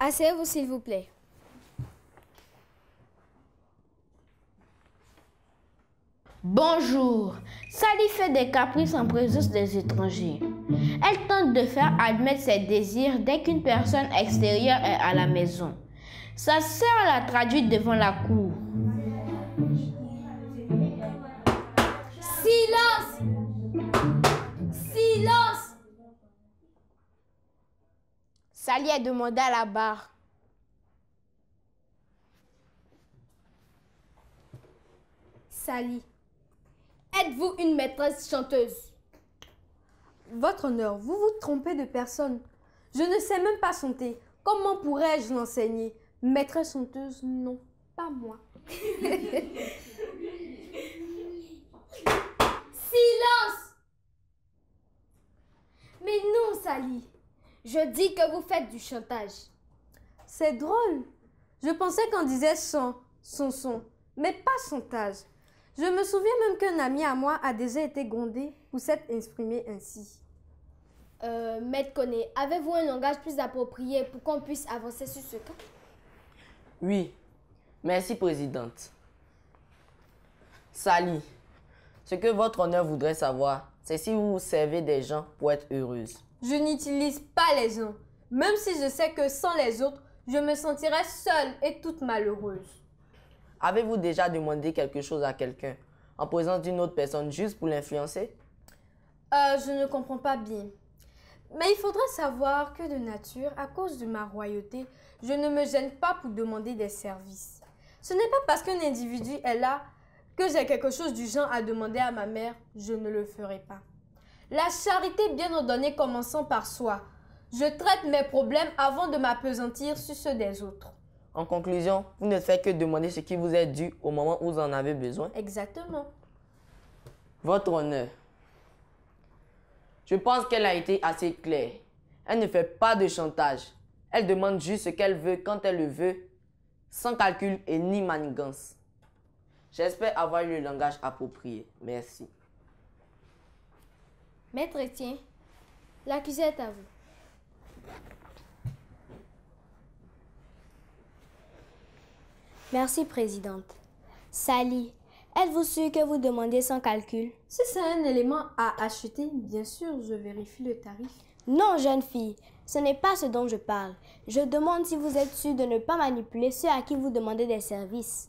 Asseyez-vous s'il vous plaît. Bonjour. Sally fait des caprices en présence des étrangers. Elle tente de faire admettre ses désirs dès qu'une personne extérieure est à la maison. Sa sœur la traduit devant la cour. Silence! Silence! Sally est demandée à la barre. Sally, êtes-vous une maîtresse chanteuse? Votre honneur, vous vous trompez de personne. Je ne sais même pas chanter. Comment pourrais-je l'enseigner? Maîtresse chanteuse, non, pas moi. Silence! Mais non, Sally. Je dis que vous faites du chantage. C'est drôle. Je pensais qu'on disait son, mais pas chantage. Je me souviens même qu'un ami à moi a déjà été grondé pour s'être exprimé ainsi. Maître Koné, avez-vous un langage plus approprié pour qu'on puisse avancer sur ce cas? Oui, merci présidente. Sally, ce que votre honneur voudrait savoir, c'est si vous vous servez des gens pour être heureuse. Je n'utilise pas les gens, même si je sais que sans les autres, je me sentirais seule et toute malheureuse. Avez-vous déjà demandé quelque chose à quelqu'un en présence d'une autre personne juste pour l'influencer? Je ne comprends pas bien. Mais il faudrait savoir que de nature, à cause de ma royauté, je ne me gêne pas pour demander des services. Ce n'est pas parce qu'un individu est là que j'ai quelque chose du genre à demander à ma mère, je ne le ferai pas. La charité bien ordonnée commençant par soi. Je traite mes problèmes avant de m'appesantir sur ceux des autres. En conclusion, vous ne faites que demander ce qui vous est dû au moment où vous en avez besoin. Exactement. Votre honneur. Je pense qu'elle a été assez claire. Elle ne fait pas de chantage. Elle demande juste ce qu'elle veut quand elle le veut, sans calcul et ni manigance. J'espère avoir eu le langage approprié. Merci. Maître Etienne, l'accusé est à vous. Merci, présidente. Sally, êtes-vous sûre que vous demandez sans calcul? Si c'est un élément à acheter, bien sûr, je vérifie le tarif. Non, jeune fille, ce n'est pas ce dont je parle. Je demande si vous êtes sûre de ne pas manipuler ceux à qui vous demandez des services.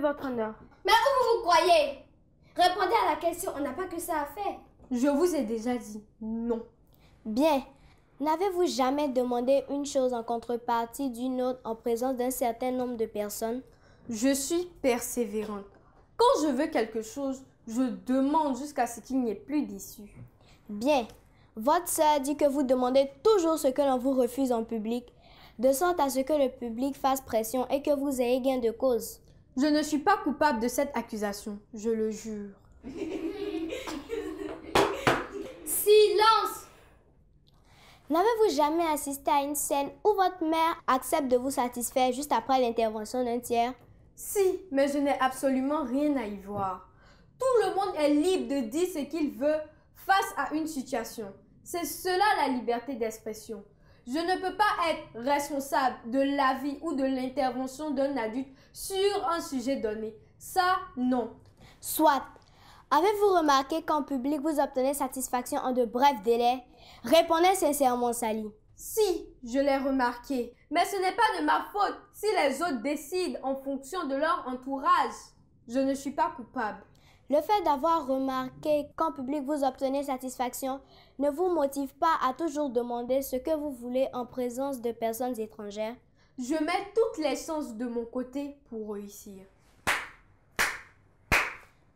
Votre honneur. Mais où vous croyez? Répondez à la question, on n'a pas que ça à faire. Je vous ai déjà dit non. Bien. N'avez-vous jamais demandé une chose en contrepartie d'une autre en présence d'un certain nombre de personnes? Je suis persévérante. Quand je veux quelque chose, je demande jusqu'à ce qu'il n'y ait plus d'issue. Bien. Votre sœur dit que vous demandez toujours ce que l'on vous refuse en public, de sorte à ce que le public fasse pression et que vous ayez gain de cause. Je ne suis pas coupable de cette accusation, je le jure. Silence! N'avez-vous jamais assisté à une scène où votre mère accepte de vous satisfaire juste après l'intervention d'un tiers? Si, mais je n'ai absolument rien à y voir. Tout le monde est libre de dire ce qu'il veut face à une situation. C'est cela la liberté d'expression. Je ne peux pas être responsable de l'avis ou de l'intervention d'un adulte sur un sujet donné. Ça, non. Soit. Avez-vous remarqué qu'en public, vous obtenez satisfaction en de brefs délais? Répondez sincèrement, Sally. Si, je l'ai remarqué. Mais ce n'est pas de ma faute si les autres décident en fonction de leur entourage. Je ne suis pas coupable. Le fait d'avoir remarqué qu'en public vous obtenez satisfaction ne vous motive pas à toujours demander ce que vous voulez en présence de personnes étrangères? Je mets toutes les chances de mon côté pour réussir.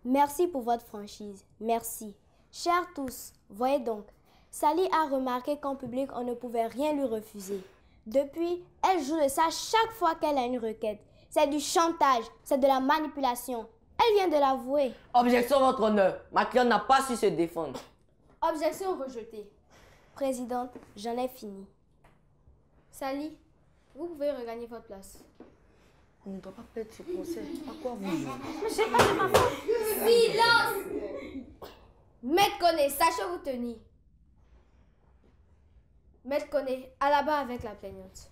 Merci pour votre franchise. Merci. Chers tous, voyez donc, Sally a remarqué qu'en public on ne pouvait rien lui refuser. Depuis, elle joue de ça chaque fois qu'elle a une requête. C'est du chantage, c'est de la manipulation. Elle vient de l'avouer. Objection, votre honneur. Ma cliente n'a pas su se défendre. Objection rejetée. Présidente, j'en ai fini. Sally, vous pouvez regagner votre place. On ne doit pas perdre ce procès. À quoi vous jouez? Silence! Maître Koné, sachez vous tenir. Maître Koné, à la barre avec la plaignante.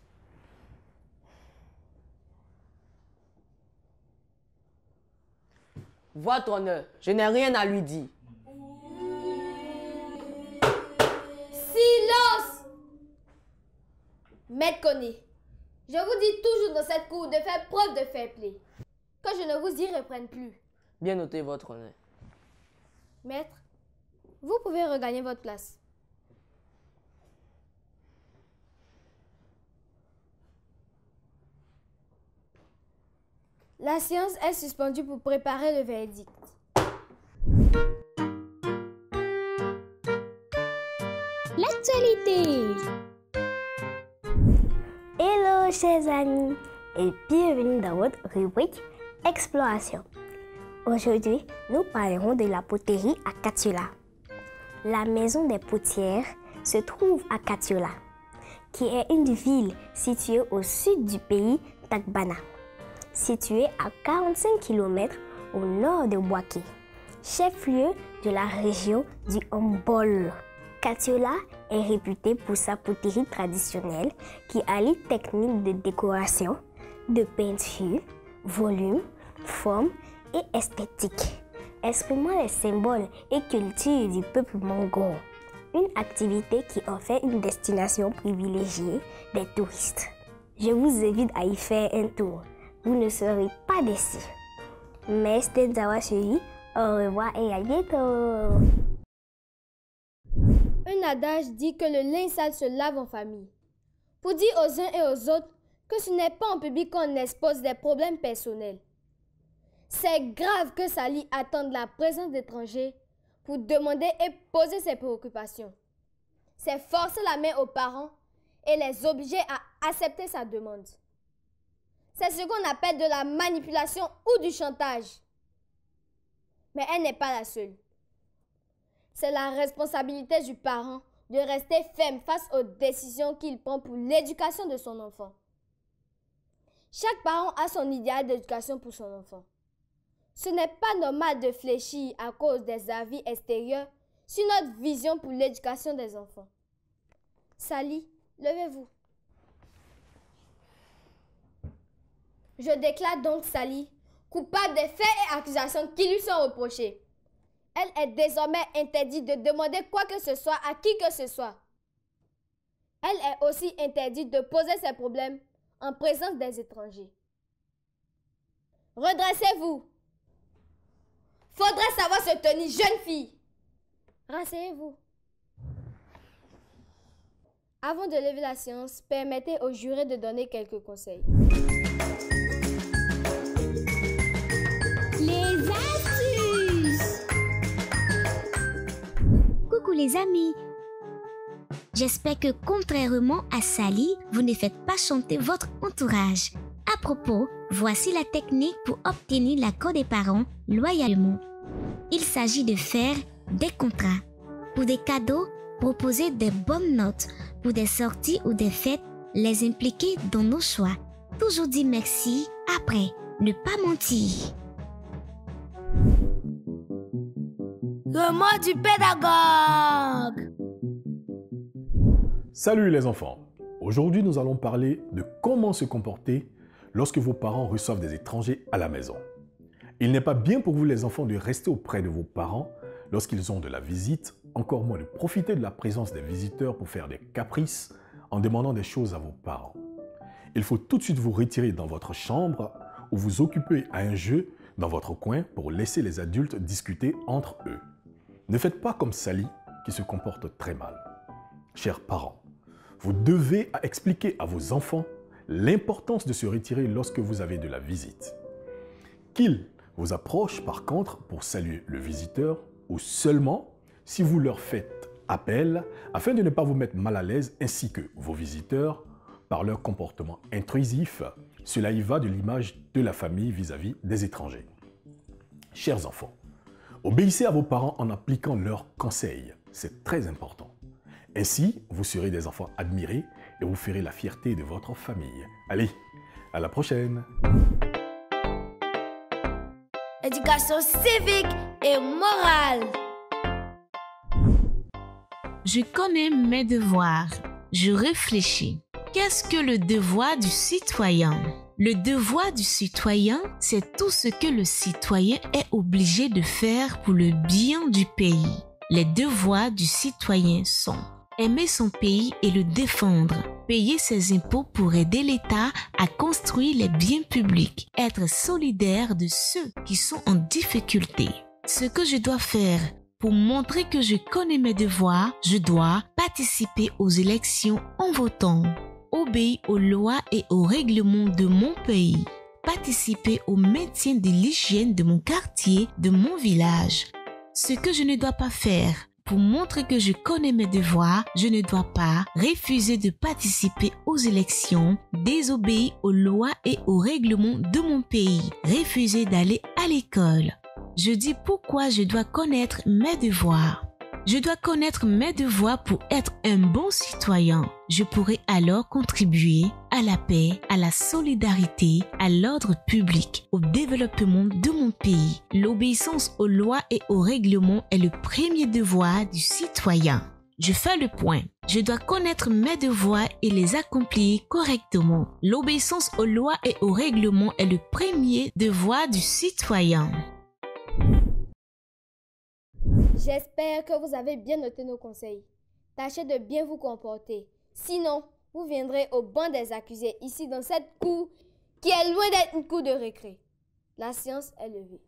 Votre honneur, je n'ai rien à lui dire. Silence! Maître Koné, je vous dis toujours dans cette cour de faire preuve de fair play. Que je ne vous y reprenne plus. Bien noté, votre honneur. Maître, vous pouvez regagner votre place. La séance est suspendue pour préparer le verdict. L'actualité. Hello chers amis et bienvenue dans votre rubrique Exploration. Aujourd'hui, nous parlerons de la poterie à Katiula. La maison des potières se trouve à Katiula, qui est une ville située au sud du pays Tacbana, située à 45 km au nord de Bouaké, chef-lieu de la région du Ombol. Katiula est réputée pour sa poterie traditionnelle qui allie techniques de décoration, de peinture, volume, forme et esthétique, exprimant les symboles et cultures du peuple mongol. Une activité qui en fait une destination privilégiée des touristes. Je vous invite à y faire un tour. Vous ne serez pas déçus. Merci d'avoir suivi. Au revoir et à bientôt. Un adage dit que le linge sale se lave en famille. Pour dire aux uns et aux autres que ce n'est pas en public qu'on expose des problèmes personnels. C'est grave que Sally attende la présence d'étrangers pour demander et poser ses préoccupations. C'est forcer la main aux parents et les obliger à accepter sa demande. C'est ce qu'on appelle de la manipulation ou du chantage. Mais elle n'est pas la seule. C'est la responsabilité du parent de rester ferme face aux décisions qu'il prend pour l'éducation de son enfant. Chaque parent a son idéal d'éducation pour son enfant. Ce n'est pas normal de fléchir à cause des avis extérieurs sur notre vision pour l'éducation des enfants. Sally, levez-vous. Je déclare donc Sally coupable des faits et accusations qui lui sont reprochés. Elle est désormais interdite de demander quoi que ce soit à qui que ce soit. Elle est aussi interdite de poser ses problèmes en présence des étrangers. Redressez-vous. Faudrait savoir se tenir, jeune fille. Rasseyez-vous. Avant de lever la séance, permettez au juré de donner quelques conseils. Les astuces. Coucou les amis. J'espère que contrairement à Sally, vous ne faites pas chanter votre entourage. À propos, voici la technique pour obtenir l'accord des parents loyalement. Il s'agit de faire des contrats. Pour des cadeaux, proposer des bonnes notes. Pour des sorties ou des fêtes, les impliquer dans nos choix. Toujours dire merci après, ne pas mentir. Le mot du pédagogue. Salut les enfants! Aujourd'hui, nous allons parler de comment se comporter lorsque vos parents reçoivent des étrangers à la maison. Il n'est pas bien pour vous les enfants de rester auprès de vos parents lorsqu'ils ont de la visite, encore moins de profiter de la présence des visiteurs pour faire des caprices en demandant des choses à vos parents. Il faut tout de suite vous retirer dans votre chambre ou vous occuper à un jeu dans votre coin pour laisser les adultes discuter entre eux. Ne faites pas comme Sally qui se comporte très mal. Chers parents, vous devez expliquer à vos enfants l'importance de se retirer lorsque vous avez de la visite. Qu'ils vous approchent par contre pour saluer le visiteur ou seulement si vous leur faites appel afin de ne pas vous mettre mal à l'aise ainsi que vos visiteurs par leur comportement intrusif. Cela y va de l'image de la famille vis-à-vis des étrangers. Chers enfants, obéissez à vos parents en appliquant leurs conseils. C'est très important. Ainsi, vous serez des enfants admirés et vous ferez la fierté de votre famille. Allez, à la prochaine! Éducation civique et morale. Je connais mes devoirs. Je réfléchis. Qu'est-ce que le devoir du citoyen? Le devoir du citoyen, c'est tout ce que le citoyen est obligé de faire pour le bien du pays. Les devoirs du citoyen sont aimer son pays et le défendre, payer ses impôts pour aider l'État à construire les biens publics, être solidaire de ceux qui sont en difficulté. Ce que je dois faire pour montrer que je connais mes devoirs, je dois participer aux élections en votant, obéir aux lois et aux règlements de mon pays, participer au maintien de l'hygiène de mon quartier, de mon village. Ce que je ne dois pas faire, pour montrer que je connais mes devoirs, je ne dois pas refuser de participer aux élections, désobéir aux lois et aux règlements de mon pays, refuser d'aller à l'école. Je dis pourquoi je dois connaître mes devoirs. Je dois connaître mes devoirs pour être un bon citoyen. Je pourrai alors contribuer à la paix, à la solidarité, à l'ordre public, au développement de mon pays. L'obéissance aux lois et aux règlements est le premier devoir du citoyen. Je fais le point. Je dois connaître mes devoirs et les accomplir correctement. L'obéissance aux lois et aux règlements est le premier devoir du citoyen. J'espère que vous avez bien noté nos conseils. Tâchez de bien vous comporter. Sinon, vous viendrez au banc des accusés ici dans cette cour qui est loin d'être une cour de récré. La séance est levée.